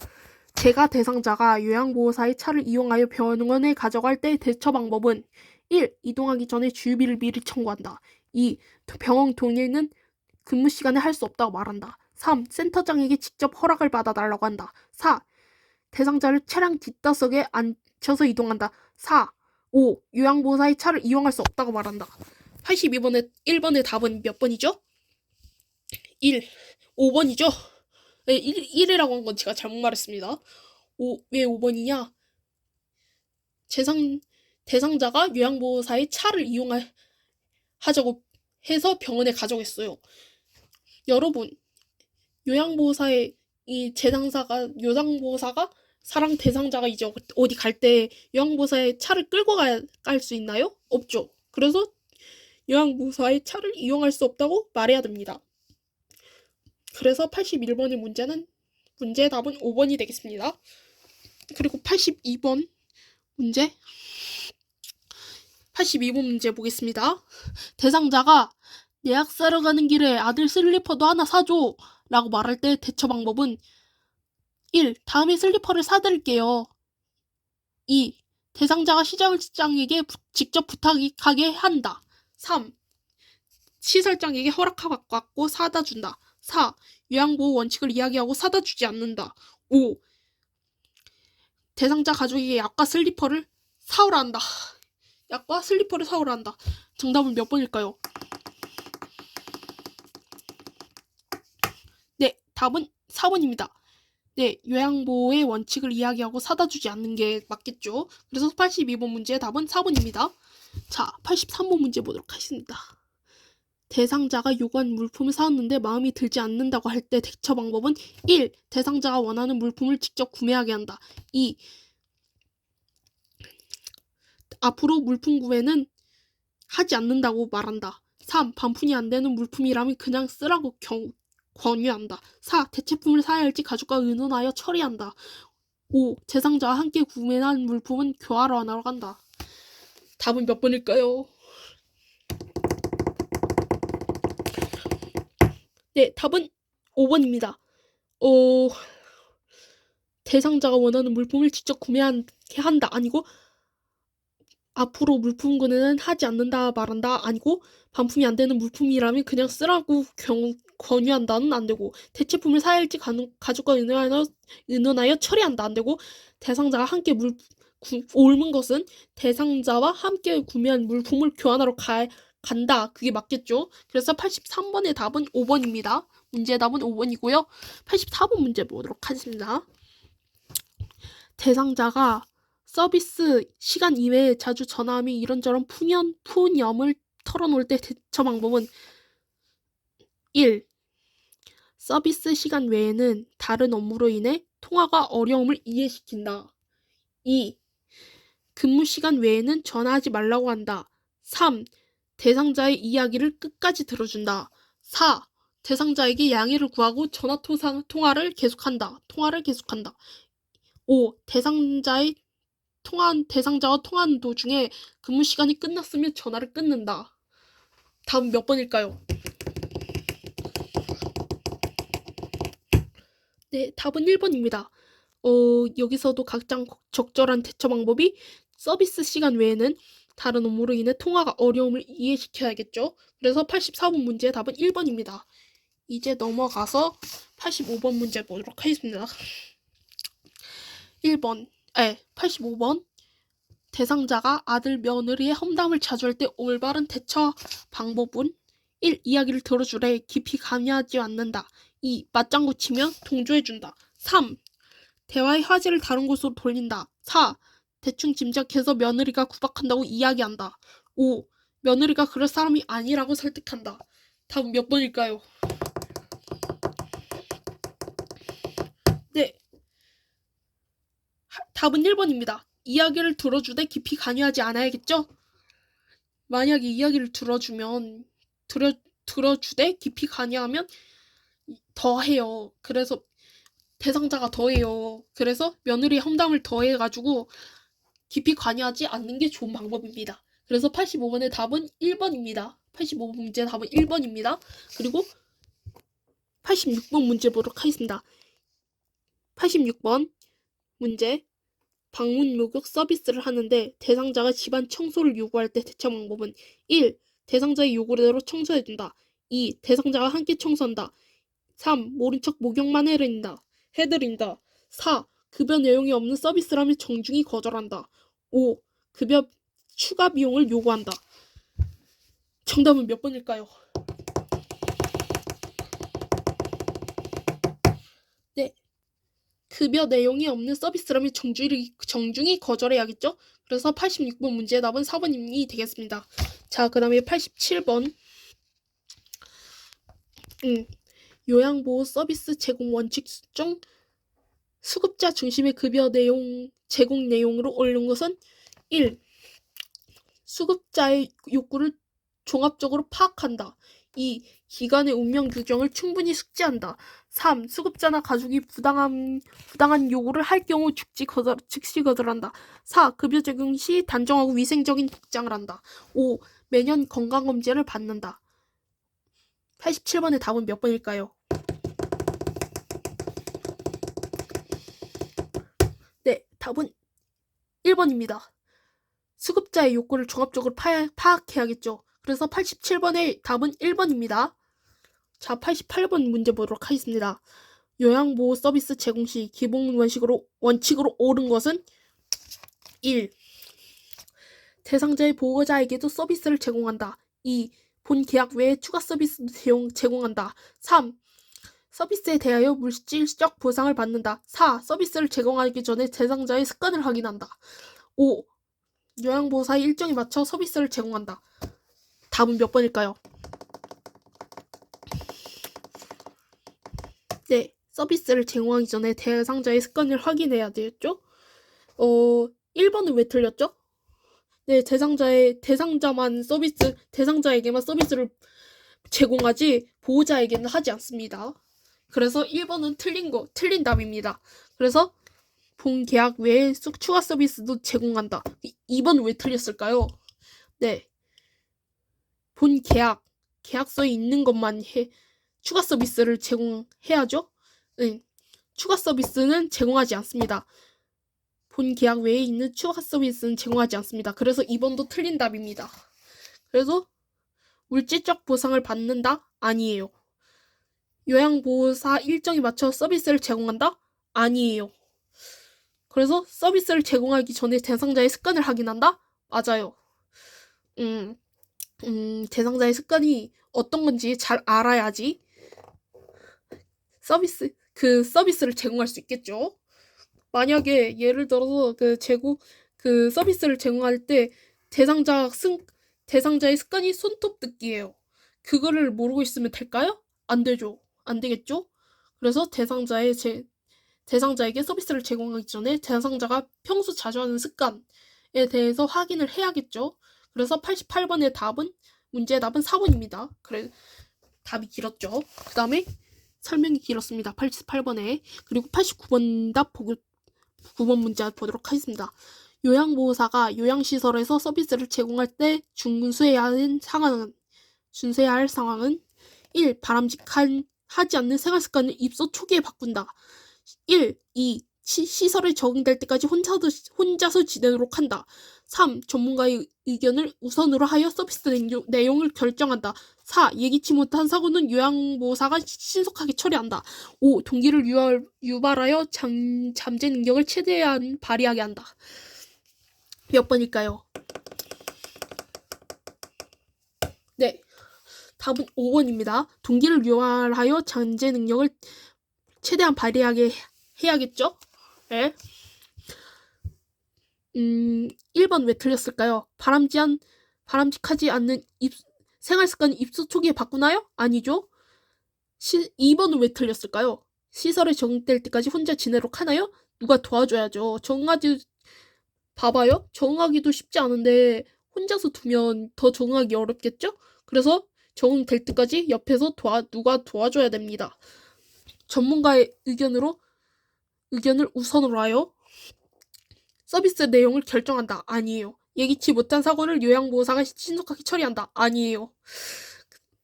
제가 대상자가 요양보호사의 차를 이용하여 병원에 가져갈 때 대처 방법은 1. 이동하기 전에 주유비를 미리 청구한다. 2. 병원 동의는 근무 시간에 할 수 없다고 말한다. 3. 센터장에게 직접 허락을 받아달라고 한다. 4. 대상자를 차량 뒷좌석에 앉혀서 이동한다. 4. 5. 요양보호사의 차를 이용할 수 없다고 말한다. 1번의 답은 몇 번이죠? 5번이죠? 네, 1이라고 한 건 제가 잘못 말했습니다. 왜 5번이냐? 대상자가 요양보호사의 차를 이용하자고 해서 병원에 가져갔어요. 여러분, 요양보호사가 사랑 대상자가 이제 어디 갈 때 요양보호사의 차를 끌고 갈 수 있나요? 없죠. 그래서 요양보호사의 차를 이용할 수 없다고 말해야 됩니다. 그래서 81번의 문제의 답은 5번이 되겠습니다. 그리고 82번 문제 82번 문제 보겠습니다. 대상자가 내 약 사러 가는 길에 아들 슬리퍼도 하나 사줘 라고 말할 때 대처 방법은 1. 다음에 슬리퍼를 사드릴게요. 2. 대상자가 시설장에게 직접 부탁하게 한다. 3. 시설장에게 허락받고 사다 준다. 4. 요양보호 원칙을 이야기하고 사다 주지 않는다. 5. 대상자 가족에게 약과 슬리퍼를 사오라 한다. 약과 슬리퍼를 사오라 한다. 정답은 몇 번일까요? 네, 답은 4번입니다. 네, 요양보호의 원칙을 이야기하고 사다 주지 않는 게 맞겠죠. 그래서 82번 문제의 답은 4번입니다. 자, 83번 문제 보도록 하겠습니다. 대상자가 요구한 물품을 사왔는데 마음이 들지 않는다고 할 때 대처 방법은 1. 대상자가 원하는 물품을 직접 구매하게 한다. 2. 앞으로 물품 구매는 하지 않는다고 말한다. 3. 반품이 안 되는 물품이라면 그냥 쓰라고 권유한다. 4. 대체품을 사야 할지 가족과 의논하여 처리한다. 5. 대상자와 함께 구매한 물품은 교환하러 나간다. 답은 몇 번일까요? 네, 답은 5번입니다. 대상자가 원하는 물품을 직접 구매하게 한다 아니고 앞으로 물품 구매는 하지 않는다 말한다 아니고 반품이 안 되는 물품이라면 그냥 쓰라고 권유한다는 안 되고 대체품을 사야 할지 가족과 의논하여 처리한다 안 되고 대상자가 함께 옮은 것은 대상자와 함께 구매한 물품을 교환하러 간다. 그게 맞겠죠? 그래서 83번의 답은 5번입니다. 문제의 답은 5번이고요. 84번 문제 보도록 하겠습니다. 대상자가 서비스 시간 이외에 자주 전화하며 이런저런 푸념을 털어놓을 때 대처 방법은 1. 서비스 시간 외에는 다른 업무로 인해 통화가 어려움을 이해시킨다. 2. 근무 시간 외에는 전화하지 말라고 한다. 3. 대상자의 이야기를 끝까지 들어준다. 4. 대상자에게 양해를 구하고 전화 통화를 계속한다. 5. 대상자와 통화하는 도중에 근무 시간이 끝났으면 전화를 끊는다. 다음 몇 번일까요? 네, 답은 1번입니다. 여기서도 각장 적절한 대처 방법이 서비스 시간 외에는 다른 업무로 인해 통화가 어려움을 이해시켜야겠죠. 그래서 84번 문제의 답은 1번입니다. 이제 넘어가서 85번 문제 보도록 하겠습니다. 85번. 대상자가 아들, 며느리의 험담을 자주 할 때 올바른 대처 방법은 1. 이야기를 들어주래 깊이 관여하지 않는다. 2. 맞장구 치며 동조해준다. 3. 대화의 화제를 다른 곳으로 돌린다. 4. 대충 짐작해서 며느리가 구박한다고 이야기한다. 5. 며느리가 그럴 사람이 아니라고 설득한다. 답은 몇 번일까요? 네, 답은 1번입니다. 이야기를 들어주되 깊이 관여하지 않아야겠죠? 만약에 이야기를 들어주되 깊이 관여하면 더해요. 그래서 대상자가 더해요. 그래서 며느리의 험담을 더해가지고 깊이 관여하지 않는 게 좋은 방법입니다. 그래서 85번의 답은 1번입니다. 85번 문제 답은 1번입니다. 그리고 86번 문제 보도록 하겠습니다. 86번 문제. 방문 목욕 서비스를 하는데 대상자가 집안 청소를 요구할 때 대처 방법은 1. 대상자의 요구대로 청소해준다. 2. 대상자가 함께 청소한다. 3. 모른 척 목욕만 해드린다. 4. 급여 내용이 없는 서비스라면 정중히 거절한다. 5. 급여 추가 비용을 요구한다. 정답은 몇 번일까요? 네. 급여 내용이 없는 서비스라면 정중히 거절해야겠죠? 그래서 86번 문제의 답은 4번이 되겠습니다. 자, 그 다음에 87번. 요양보호 서비스 제공 원칙 중 수급자 중심의 급여 제공 내용으로 옳은 것은 1. 수급자의 욕구를 종합적으로 파악한다. 2. 기관의 운명 규정을 충분히 숙지한다. 3. 수급자나 가족이 부당한 요구를 할 경우 즉시 거절한다. 4. 급여 제공 시 단정하고 위생적인 복장을 한다. 5. 매년 건강검진을 받는다. 87번의 답은 몇 번일까요? 네, 답은 1번입니다. 수급자의 욕구를 종합적으로 파악해야겠죠. 그래서 87번의 답은 1번입니다. 자, 88번 문제 보도록 하겠습니다. 요양보호 서비스 제공 시 기본 원칙으로 옳은 것은 1. 대상자의 보호자에게도 서비스를 제공한다. 2. 본 계약 외에 추가 서비스 제공한다. 3. 서비스에 대하여 물질적 보상을 받는다. 4. 서비스를 제공하기 전에 대상자의 습관을 확인한다. 5. 요양보호사의 일정에 맞춰 서비스를 제공한다. 답은 몇 번일까요? 네, 서비스를 제공하기 전에 대상자의 습관을 확인해야 되겠죠? 1번은 왜 틀렸죠? 네, 대상자에게만 서비스를 제공하지 보호자에게는 하지 않습니다. 그래서 1번은 틀린 답입니다. 그래서 본 계약 외에 추가 서비스도 제공한다. 2번 왜 틀렸을까요? 네. 본 계약서에 있는 것만 추가 서비스를 제공해야죠? 네. 추가 서비스는 제공하지 않습니다. 본 계약 외에 있는 추가 서비스는 제공하지 않습니다. 그래서 2번도 틀린 답입니다. 그래서 물질적 보상을 받는다? 아니에요. 요양보호사 일정에 맞춰 서비스를 제공한다? 아니에요. 그래서 서비스를 제공하기 전에 대상자의 습관을 확인한다? 맞아요. 대상자의 습관이 어떤 건지 잘 알아야지 서비스를 제공할 수 있겠죠. 만약에 예를 들어서 그 서비스를 제공할 때 대상자의 습관이 손톱 뜯기예요. 그거를 모르고 있으면 될까요? 안 되죠. 안 되겠죠? 그래서 대상자에게 서비스를 제공하기 전에 대상자가 평소 자주 하는 습관에 대해서 확인을 해야겠죠. 그래서 88번의 문제의 답은 4번입니다. 그래, 답이 길었죠. 그 다음에 설명이 길었습니다. 88번에. 그리고 89번 9번 문제 보도록 하겠습니다. 요양보호사가 요양시설에서 서비스를 제공할 때 준수해야 할 상황은 1. 바람직한 하지 않는 생활 습관을 입소 초기에 바꾼다. 1. 2. 시설에 적응될 때까지 혼자서 지내도록 한다. 3. 전문가의 의견을 우선으로 하여 서비스 내용을 결정한다. 4. 예기치 못한 사고는 요양보호사가 신속하게 처리한다. 5. 동기를 유발하여 잠재 능력을 최대한 발휘하게 한다. 몇 번일까요? 네, 답은 5번입니다. 동기를 유발하여 잠재 능력을 최대한 발휘하게 해야겠죠? 네. 1번 왜 틀렸을까요? 바람직하지 않는 생활 습관 입소 초기에 바꾸나요? 아니죠. 2번은 왜 틀렸을까요? 시설에 적응될 때까지 혼자 지내도록 하나요? 누가 도와줘야죠. 봐봐요. 적응하기도 쉽지 않은데 혼자서 두면 더 적응하기 어렵겠죠? 그래서 적응될 때까지 옆에서 누가 도와줘야 됩니다. 전문가의 의견을 우선으로 하여 서비스 내용을 결정한다. 아니에요. 예기치 못한 사고를 요양보호사가 신속하게 처리한다. 아니에요.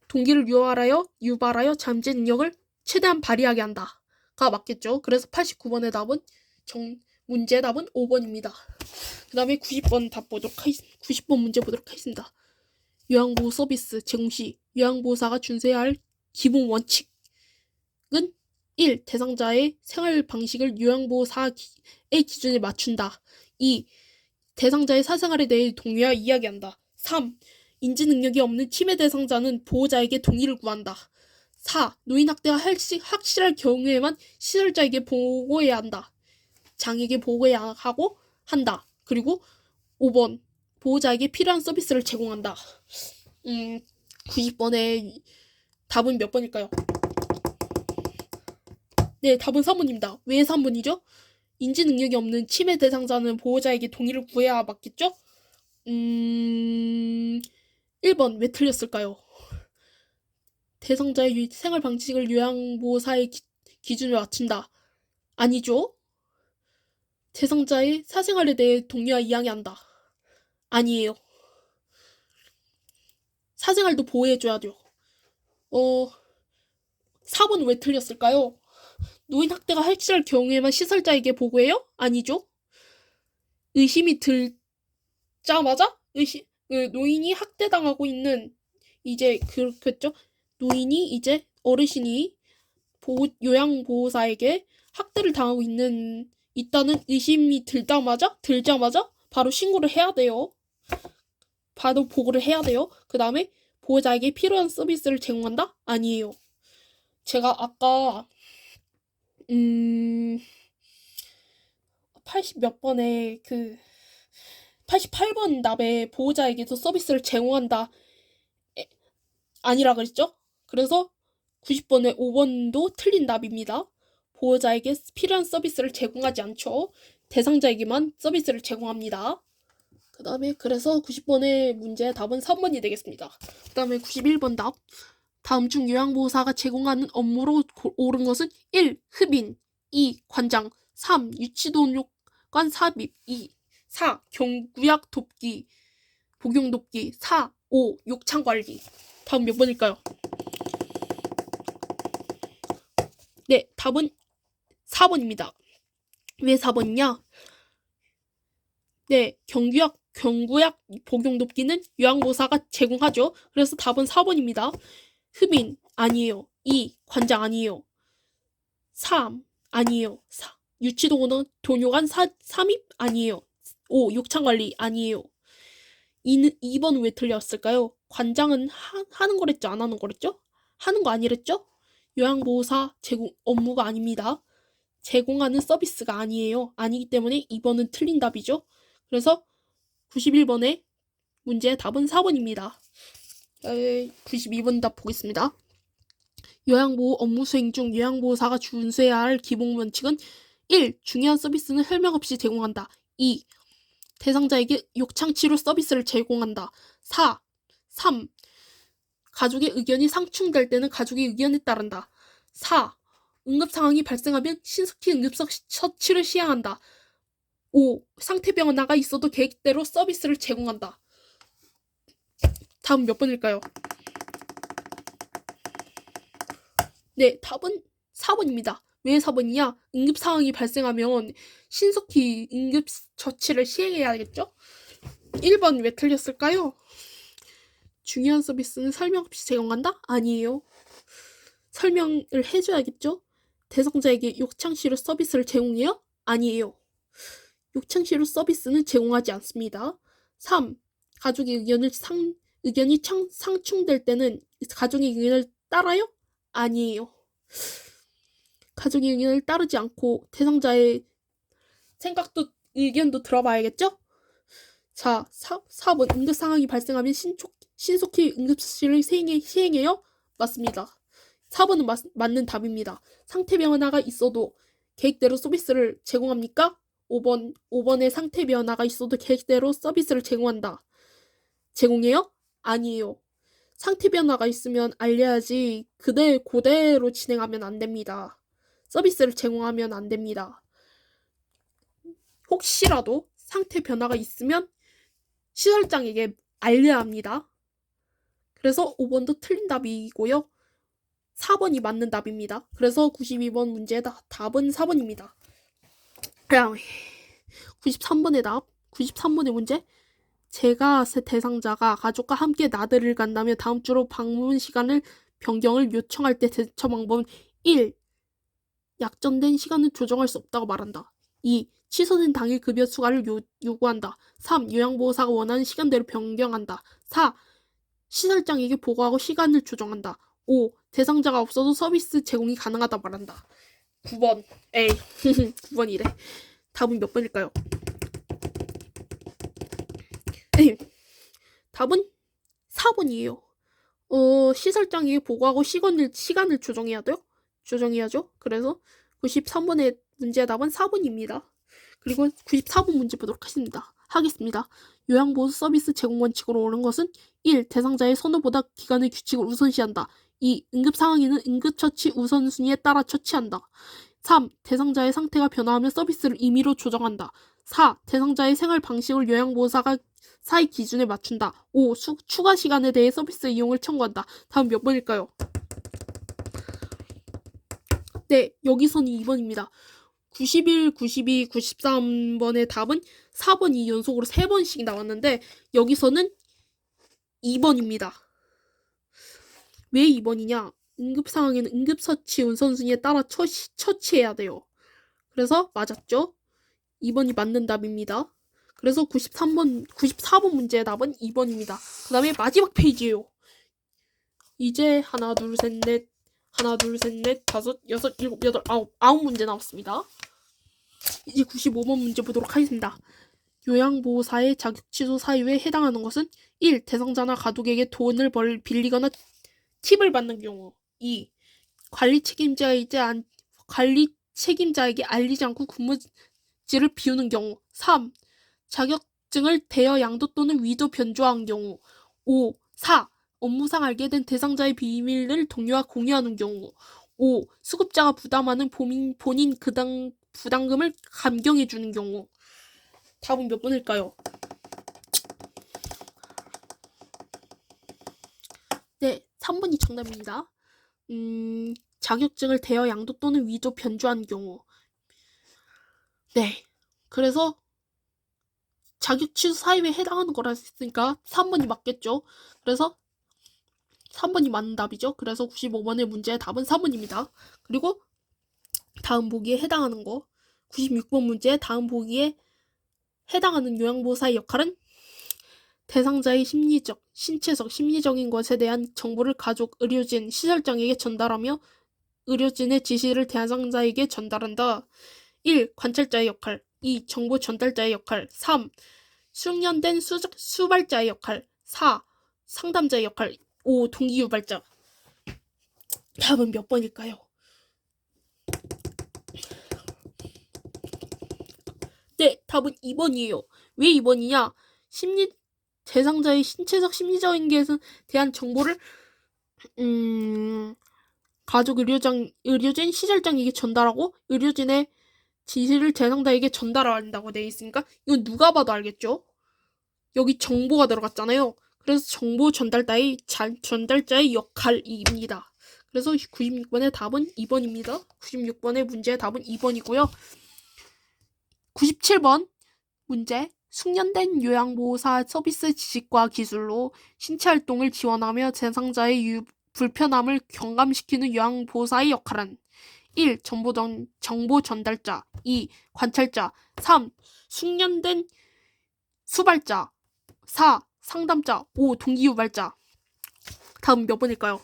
동기를 유발하여 잠재 능력을 최대한 발휘하게 한다. 가 맞겠죠. 그래서 89번의 답은 문제 답은 5번입니다. 그 다음에 90번 문제 보도록 하겠습니다. 요양보호 서비스 제공 시 요양보호사가 준수해야 할 기본 원칙은 1. 대상자의 생활 방식을 요양보호사의 기준에 맞춘다. 2. 대상자의 사생활에 대해 동의와 이야기한다. 3. 인지 능력이 없는 침해 대상자는 보호자에게 동의를 구한다. 4. 노인 학대가 확실할 경우에만 시설자에게 보고해야 한다. 장에게 보고해야 하고 한다. 그리고 5번 보호자에게 필요한 서비스를 제공한다. 90번의 답은 몇 번일까요? 네, 답은 3번입니다. 왜 3번이죠? 인지 능력이 없는 침해 대상자는 보호자에게 동의를 구해야 맞겠죠? 1번 왜 틀렸을까요? 대상자의 생활 방식을 요양보호사의 기준에 맞춘다. 아니죠? 대상자의 사생활에 대해 동의와 이야기한다. 아니에요. 사생활도 보호해줘야 돼요. 4번 왜 틀렸을까요? 노인 학대가 확실할 경우에만 시설자에게 보고해요? 아니죠. 의심이 들자마자 노인이 학대당하고 있는 이제 그렇겠죠. 노인이 이제 어르신이 요양보호사에게 학대를 당하고 있다는 의심이 들자마자 바로 신고를 해야 돼요. 바로 보고를 해야 돼요. 그 다음에 보호자에게 필요한 서비스를 제공한다? 아니에요. 제가 아까 80몇 번에 88번 답에 보호자에게서 서비스를 제공한다 아니라 그랬죠? 그래서 90번에 5번도 틀린 답입니다. 보호자에게 필요한 서비스를 제공하지 않죠. 대상자에게만 서비스를 제공합니다. 그 다음에 그래서 90번의 문제 답은 3번이 되겠습니다. 그 다음에 91번 답. 다음 중 요양보호사가 제공하는 업무로 옳은 것은 1. 흡인 2. 관장 3. 유치동료관 삽입 4. 경구약 돕기 복용 돕기 5. 욕창관리. 다음 몇 번일까요? 네, 답은 4번입니다. 왜 4번이냐? 네, 경구약 복용 돕기는 요양보호사가 제공하죠. 그래서 답은 4번입니다. 흡인 아니에요. 2. 관장 아니에요. 3. 아니에요. 4. 유치동료관 삽입 아니에요. 5. 욕창관리 아니에요. 2번 왜 틀렸을까요? 관장은 하는 거랬죠? 안 하는 거랬죠? 하는 거 아니랬죠? 요양보호사 제공 업무가 아닙니다. 제공하는 서비스가 아니에요. 아니기 때문에 2번은 틀린 답이죠. 그래서 91번의 문제의 답은 4번입니다. 92번 답 보겠습니다. 요양보호 업무 수행 중 요양보호사가 준수해야 할 기본 원칙은 1. 중요한 서비스는 설명 없이 제공한다. 2. 대상자에게 욕창치료 서비스를 제공한다. 3. 가족의 의견이 상충될 때는 가족의 의견에 따른다. 4. 응급상황이 발생하면 신속히 응급처치를 시행한다. 5. 상태병원 나가 있어도 계획대로 서비스를 제공한다. 다음 몇 번일까요? 네, 답은 4번입니다. 왜 4번이냐? 응급 상황이 발생하면 신속히 응급 처치를 시행해야겠죠? 1번 왜 틀렸을까요? 중요한 서비스는 설명 없이 제공한다? 아니에요. 설명을 해줘야겠죠? 대상자에게 욕창시로 서비스를 제공해요? 아니에요. 욕창시로 서비스는 제공하지 않습니다. 3. 가족의 의견이 상충될 때는 가족의 의견을 따라요? 아니에요. 가족의 의견을 따르지 않고 대상자의 생각도 의견도 들어봐야겠죠? 자, 4번 응급 상황이 발생하면 신속히 응급처치를 시행해요? 맞습니다. 4번은 맞는 답입니다. 상태 변화가 있어도 계획대로 서비스를 제공합니까? 5번에 상태 변화가 있어도 계획대로 서비스를 제공한다. 제공해요? 아니에요. 상태 변화가 있으면 알려야지 그대로 진행하면 안 됩니다. 서비스를 제공하면 안 됩니다. 혹시라도 상태 변화가 있으면 시설장에게 알려야 합니다. 그래서 5번도 틀린 답이고요. 4번이 맞는 답입니다. 그래서 92번 문제의 답은 4번입니다. 그냥 93번의 답, 93번의 문제. 제가 대상자가 가족과 함께 나들이를 간다면 다음 주로 방문 시간을 변경을 요청할 때 대처 방법은 1. 약정된 시간은 조정할 수 없다고 말한다. 2. 취소된 당일 급여 추가를 요구한다. 3. 요양보호사가 원하는 시간대로 변경한다. 4. 시설장에게 보고하고 시간을 조정한다. 5. 대상자가 없어도 서비스 제공이 가능하다 말한다. 9번. 에이, 9번이래. 답은 몇 번일까요? 에이, 답은 4번이에요. 시설장에게 보고하고 시간을 조정해야 돼요? 조정해야죠. 그래서 93번의 문제의 답은 4번입니다. 그리고 94번 문제 보도록 하겠습니다. 요양보호 서비스 제공 원칙으로 옳은 것은 1. 대상자의 선호보다 기관의 규칙을 우선시한다. 2. 응급상황에는 응급처치 우선순위에 따라 처치한다. 3. 대상자의 상태가 변화하면 서비스를 임의로 조정한다. 4. 대상자의 생활 방식을 요양보호사가 사이 기준에 맞춘다. 5. 추가 시간에 대해 서비스 이용을 청구한다. 다음 몇 번일까요? 네, 여기서는 2번입니다. 91, 92, 93번의 답은 4번이 연속으로 3번씩 나왔는데 여기서는 2번입니다. 왜 2번이냐? 응급상황에는 응급처치 우선순위에 따라 처치해야 돼요. 그래서 맞았죠? 2번이 맞는 답입니다. 그래서 94번 문제의 답은 2번입니다. 그 다음에 마지막 페이지예요. 이제 하나, 둘, 셋, 넷, 다섯, 여섯, 일곱, 여덟, 아홉 문제 나왔습니다. 이제 95번 문제 보도록 하겠습니다. 요양보호사의 자격 취소 사유에 해당하는 것은 1. 대상자나 가족에게 돈을 빌리거나 팁을 받는 경우. 2. 관리 책임자에게 알리지 않고 근무지를 비우는 경우. 3. 자격증을 대여 양도 또는 위조 변조한 경우. 5. 4. 업무상 알게 된 대상자의 비밀을 동료와 공유하는 경우. 5. 수급자가 부담하는 본인 부담금을 감경해주는 경우. 답은 몇 번일까요? 네, 3번이 정답입니다. 자격증을 대여 양도 또는 위조 변조한 경우. 네, 그래서 자격 취소 사유에 해당하는 거라 했으니까 3번이 맞겠죠. 그래서 3번이 맞는 답이죠. 그래서 95번의 문제의 답은 3번입니다. 그리고 다음 보기에 해당하는 거 96번 문제 다음 보기에 해당하는 요양보호사의 역할은 대상자의 신체적, 심리적인 것에 대한 정보를 가족, 의료진, 시설장에게 전달하며 의료진의 지시를 대상자에게 전달한다. 1. 관찰자의 역할 2. 정보 전달자의 역할 3. 숙련된 수발자의 역할 4. 상담자의 역할 5. 동기유발자. 답은 몇 번일까요? 네, 답은 2번이에요. 왜 2번이냐? 대상자의 신체적, 심리적인 것에 대한 정보를 가족 의료진, 시설장에게 전달하고 의료진의 지시를 대상자에게 전달한다고 되어 있으니까 이건 누가 봐도 알겠죠? 여기 정보가 들어갔잖아요. 그래서 정보 전달자의 역할입니다. 그래서 96번의 답은 2번입니다. 96번의 문제의 답은 2번이고요. 97번 문제. 숙련된 요양보호사 서비스 지식과 기술로 신체활동을 지원하며 대상자의 불편함을 경감시키는 요양보호사의 역할은 1. 정보 전달자 2. 관찰자 3. 숙련된 수발자 4. 상담자 5. 동기유발자. 다음 몇 번일까요?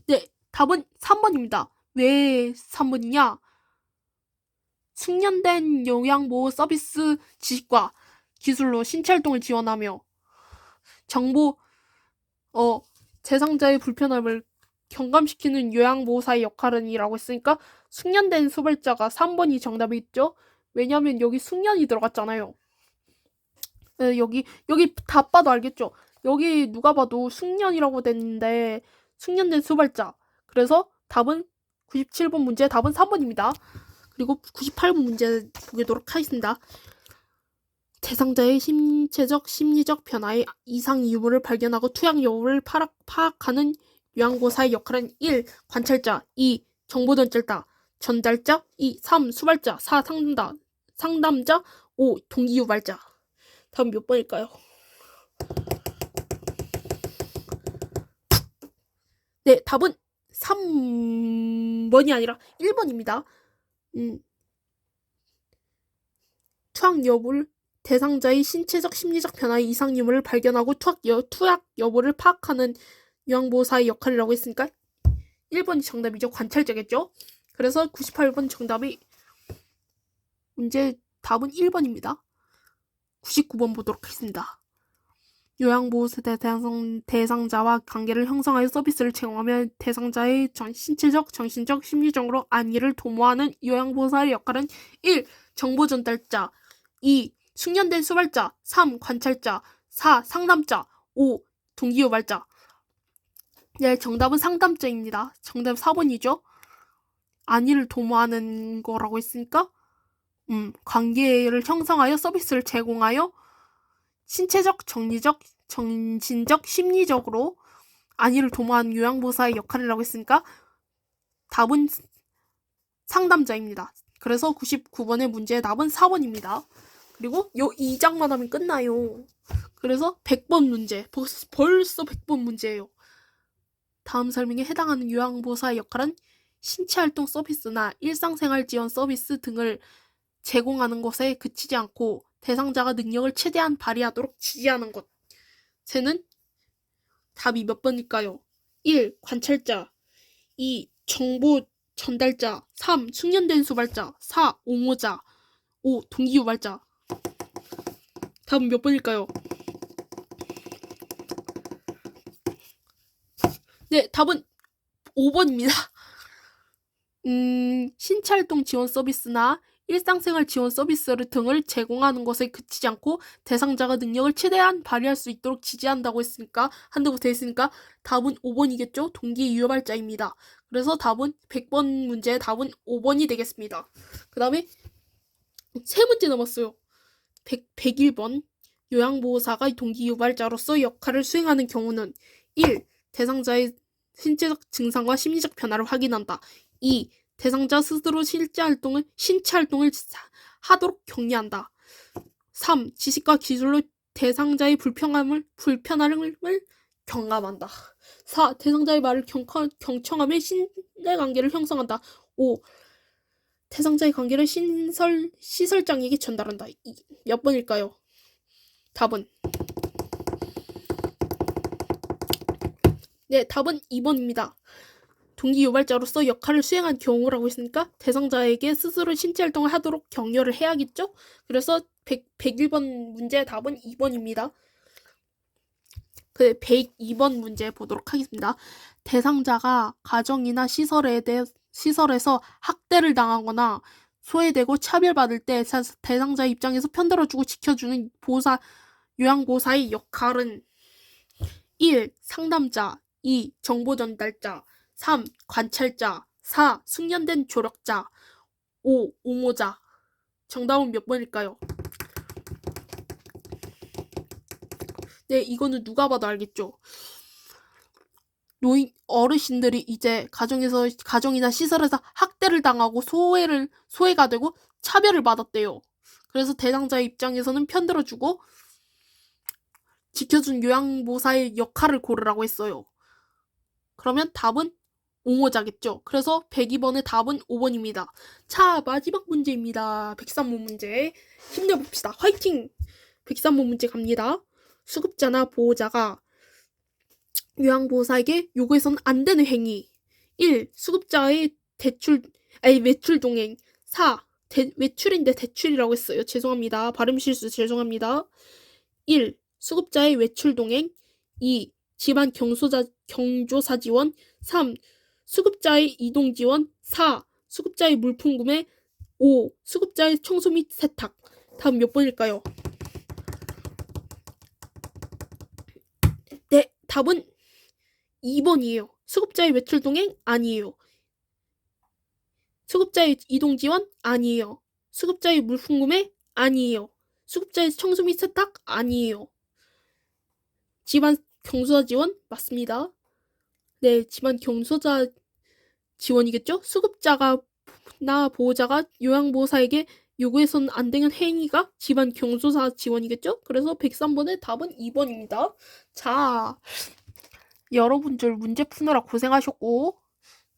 네, 답은 3번입니다. 왜 3번이냐? 숙련된 요양보호 서비스 지식과 기술로 신체활동을 지원하며 대상자의 불편함을 경감시키는 요양보호사의 역할은이라고 했으니까 숙련된 수발자가 3번이 정답이겠죠? 왜냐면 여기 숙련이 들어갔잖아요. 네, 여기 다 봐도 알겠죠? 여기 누가 봐도 숙련이라고 됐는데 숙련된 수발자. 그래서 답은 97번 문제 답은 3번입니다. 그리고 98번 문제 보도록 하겠습니다. 대상자의 신체적, 심리적 변화의 이상 유무를 발견하고 투약 여부를 파악하는 요양보호사의 역할은 1. 관찰자 2. 정보 전달자 2. 3. 수발자 4. 상담자 5. 동기유발자. 다음 몇 번일까요? 네, 답은 3번이 아니라 1번입니다. 투약 여부를 대상자의 신체적, 심리적 변화의 이상 유무를 발견하고 투약 여부를 파악하는 요양보호사의 역할이라고 했으니까 1번이 정답이죠. 관찰자겠죠? 그래서 98번 정답이 문제 답은 1번입니다. 99번 보도록 하겠습니다. 요양보호사 대상자와 관계를 형성하여 서비스를 제공하며 대상자의 신체적, 정신적, 심리적으로 안위를 도모하는 요양보호사의 역할은 1. 정보 전달자 2. 숙련된 수발자 3. 관찰자 4. 상담자 5. 동기유발자. 네, 정답은 상담자입니다. 정답 4번이죠. 안위를 도모하는 거라고 했으니까 관계를 형성하여 서비스를 제공하여 신체적, 정신적, 심리적으로 안위를 도모하는 요양보호사의 역할이라고 했으니까 답은 상담자입니다. 그래서 99번의 문제의 답은 4번입니다. 그리고 요 2장만 하면 끝나요. 그래서 100번 문제. 벌써 100번 문제예요. 다음 설명에 해당하는 요양보호사의 역할은 신체활동 서비스나 일상생활 지원 서비스 등을 제공하는 것에 그치지 않고 대상자가 능력을 최대한 발휘하도록 지지하는 것. 쟤는 답이 몇 번일까요? 1. 관찰자 2. 정보 전달자 3. 숙련된 수발자 4. 옹호자 5. 동기유발자. 답은 몇 번일까요? 네, 답은 5번입니다. 신체활동 지원 서비스나 일상생활 지원 서비스를 등을 제공하는 것에 그치지 않고 대상자가 능력을 최대한 발휘할 수 있도록 지지한다고 되어 있으니까 답은 5번이겠죠? 동기유발자입니다. 그래서 답은 100번 문제의 답은 5번이 되겠습니다. 그 다음에 3문제 남았어요. 101번 요양보호사가 동기유발자로서 역할을 수행하는 경우는 1. 대상자의 신체적 증상과 심리적 변화를 확인한다. 2. 대상자 스스로 신체 활동을 하도록 격려한다. 3. 지식과 기술로 대상자의 불편함을 경감한다. 4. 대상자의 말을 경청하며 신뢰관계를 형성한다. 5. 대상자의 관계를 시설장에게 전달한다. 몇 번일까요? 답은 네, 답은 2번입니다. 동기유발자로서 역할을 수행한 경우라고 했으니까 대상자에게 스스로 신체활동을 하도록 격려를 해야겠죠? 그래서 101번 문제의 답은 2번입니다. 102번 문제 보도록 하겠습니다. 대상자가 가정이나 시설에서 학대를 당하거나 소외되고 차별받을 때 대상자의 입장에서 편들어주고 지켜주는 요양보호사의 역할은 1. 상담자 2. 정보 전달자 3. 관찰자 4. 숙련된 조력자 5. 옹호자. 정답은 몇 번일까요? 네, 이거는 누가 봐도 알겠죠? 어르신들이 이제 가정이나 시설에서 학대를 당하고 소외가 되고 차별을 받았대요. 그래서 대상자의 입장에서는 편들어주고 지켜준 요양보호사의 역할을 고르라고 했어요. 그러면 답은 옹호자겠죠. 그래서 102번의 답은 5번입니다. 자, 마지막 문제입니다. 103번 문제. 힘내봅시다. 화이팅! 103번 문제 갑니다. 수급자나 보호자가 요양보호사에게 요구해서는 안 되는 행위. 1. 수급자의 외출 동행. 4. 외출인데 대출이라고 했어요. 죄송합니다. 발음 실수 죄송합니다. 1. 수급자의 외출 동행. 2. 집안 경조사 지원. 3. 수급자의 이동 지원. 4. 수급자의 물품 구매. 5. 수급자의 청소 및 세탁. 다음 몇 번일까요? 네, 답은 2번이에요. 수급자의 외출 동행 아니에요. 수급자의 이동 지원 아니에요. 수급자의 물품 구매 아니에요. 수급자의 청소 및 세탁 아니에요. 집안 경조사 지원 맞습니다. 네, 집안 경조사 지원이겠죠? 수급자나 보호자가 요양보호사에게 요구해서는 안 되는 행위가 집안 경조사 지원이겠죠? 그래서 103번의 답은 2번입니다. 자, 여러분들 문제 푸느라 고생하셨고,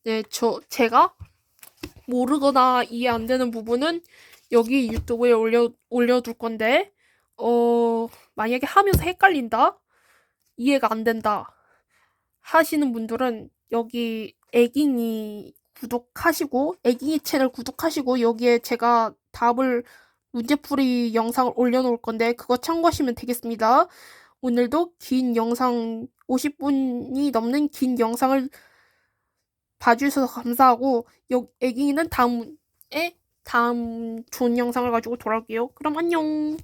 네, 제가 모르거나 이해 안 되는 부분은 여기 유튜브에 올려둘 건데, 만약에 하면서 헷갈린다, 이해가 안 된다 하시는 분들은 여기 애깅이 채널 구독하시고 여기에 제가 문제풀이 영상을 올려놓을 건데 그거 참고하시면 되겠습니다. 오늘도 긴 영상 50분이 넘는 긴 영상을 봐주셔서 감사하고 애깅이는 다음 좋은 영상을 가지고 돌아올게요. 그럼 안녕.